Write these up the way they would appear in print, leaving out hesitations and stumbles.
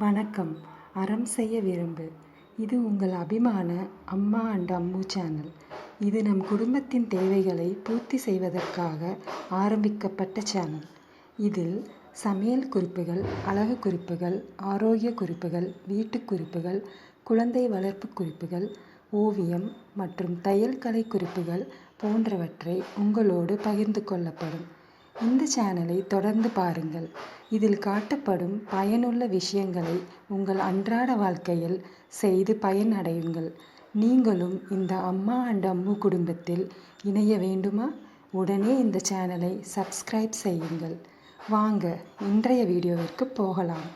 வணக்கம். அறம் செய்ய விரும்பு. இது உங்கள் அபிமான அம்மா அண்ட் அம்மு சேனல். இது நம் குடும்பத்தின் தேவைகளை பூர்த்தி செய்வதற்காக ஆரம்பிக்கப்பட்ட சேனல். இதில் சமையல் குறிப்புகள், அழகு குறிப்புகள், ஆரோக்கிய குறிப்புகள், வீட்டு குறிப்புகள், குழந்தை வளர்ப்பு குறிப்புகள், ஓவியம் மற்றும் தையல் கலை குறிப்புகள் போன்றவற்றை உங்களோடு பகிர்ந்து கொள்ளப்படும். இந்த சேனலை தொடர்ந்து பாருங்கள். இதில் காட்டப்படும் பயனுள்ள விஷயங்களை உங்கள் அன்றாட வாழ்க்கையில் செய்து பயனடையுங்கள். நீங்களும் இந்த அம்மா அண்ட் அம்மு குடும்பத்தில் இணைய வேண்டுமா? உடனே இந்த சேனலை சப்ஸ்கிரைப் செய்யுங்கள். வாங்க இன்றைய வீடியோவிற்கு போகலாம்.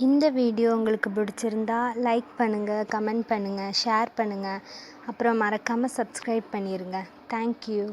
இந்த வீடியோ உங்களுக்கு பிடிச்சிருந்தா லைக் பண்ணுங்கள், கமெண்ட் பண்ணுங்கள், ஷேர் பண்ணுங்கள். அப்புறம் மறக்காமல் சப்ஸ்கிரைப் பண்ணிடுங்க. தேங்க்யூ.